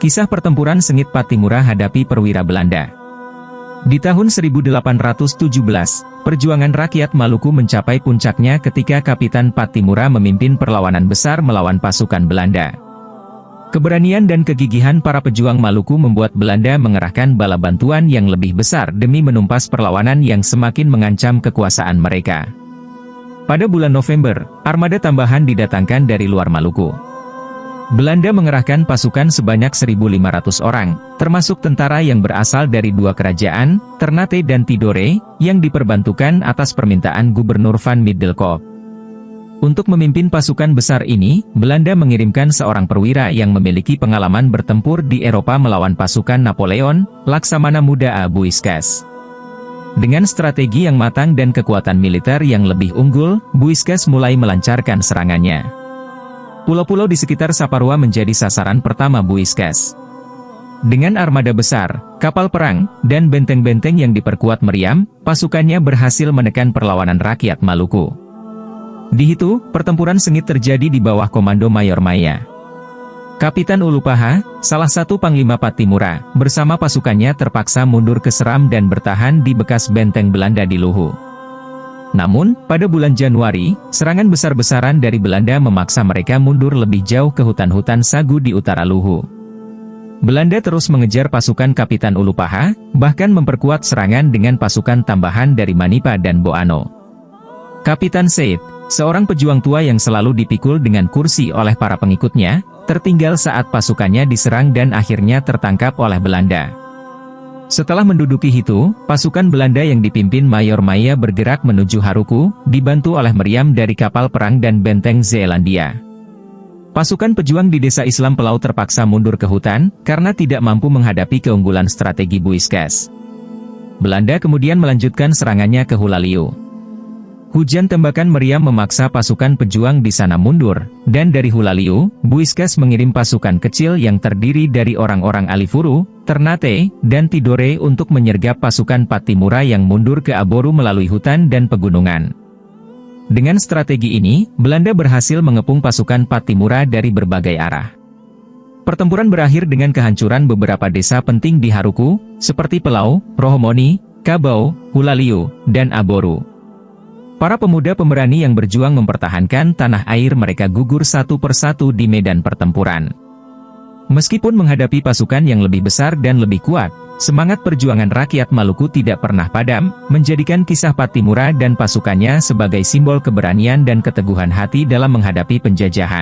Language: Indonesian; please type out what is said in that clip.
Kisah pertempuran sengit Pattimura hadapi perwira Belanda. Di tahun 1817, perjuangan rakyat Maluku mencapai puncaknya ketika Kapitan Pattimura memimpin perlawanan besar melawan pasukan Belanda. Keberanian dan kegigihan para pejuang Maluku membuat Belanda mengerahkan bala bantuan yang lebih besar demi menumpas perlawanan yang semakin mengancam kekuasaan mereka. Pada bulan November, armada tambahan didatangkan dari luar Maluku. Belanda mengerahkan pasukan sebanyak 1.500 orang, termasuk tentara yang berasal dari dua kerajaan, Ternate dan Tidore, yang diperbantukan atas permintaan Gubernur Van Middelkoop. Untuk memimpin pasukan besar ini, Belanda mengirimkan seorang perwira yang memiliki pengalaman bertempur di Eropa melawan pasukan Napoleon, Laksamana Muda Buiscas. Dengan strategi yang matang dan kekuatan militer yang lebih unggul, Buiscas mulai melancarkan serangannya. Pulau-pulau di sekitar Saparua menjadi sasaran pertama Buiscas. Dengan armada besar, kapal perang, dan benteng-benteng yang diperkuat meriam, pasukannya berhasil menekan perlawanan rakyat Maluku. Di situ, pertempuran sengit terjadi di bawah komando Mayor Maya. Kapitan Ulupaha, salah satu panglima Pattimura, bersama pasukannya terpaksa mundur ke Seram dan bertahan di bekas benteng Belanda di Luhu. Namun, pada bulan Januari, serangan besar-besaran dari Belanda memaksa mereka mundur lebih jauh ke hutan-hutan sagu di utara Luhu. Belanda terus mengejar pasukan Kapitan Ulupaha, bahkan memperkuat serangan dengan pasukan tambahan dari Manipa dan Boano. Kapitan Said, seorang pejuang tua yang selalu dipikul dengan kursi oleh para pengikutnya, tertinggal saat pasukannya diserang dan akhirnya tertangkap oleh Belanda. Setelah menduduki Hitu, pasukan Belanda yang dipimpin Mayor Maya bergerak menuju Haruku, dibantu oleh meriam dari kapal perang dan benteng Zeelandia. Pasukan pejuang di desa Islam Pelau terpaksa mundur ke hutan, karena tidak mampu menghadapi keunggulan strategi Buiscas. Belanda kemudian melanjutkan serangannya ke Hulaliu. Hujan tembakan meriam memaksa pasukan pejuang di sana mundur, dan dari Hulaliu, Buiscas mengirim pasukan kecil yang terdiri dari orang-orang Alifuru, Ternate, dan Tidore untuk menyergap pasukan Pattimura yang mundur ke Aboru melalui hutan dan pegunungan. Dengan strategi ini, Belanda berhasil mengepung pasukan Pattimura dari berbagai arah. Pertempuran berakhir dengan kehancuran beberapa desa penting di Haruku, seperti Pelau, Rohomoni, Kabau, Hulaliu, dan Aboru. Para pemuda pemberani yang berjuang mempertahankan tanah air mereka gugur satu persatu di medan pertempuran. Meskipun menghadapi pasukan yang lebih besar dan lebih kuat, semangat perjuangan rakyat Maluku tidak pernah padam, menjadikan kisah Pattimura dan pasukannya sebagai simbol keberanian dan keteguhan hati dalam menghadapi penjajahan.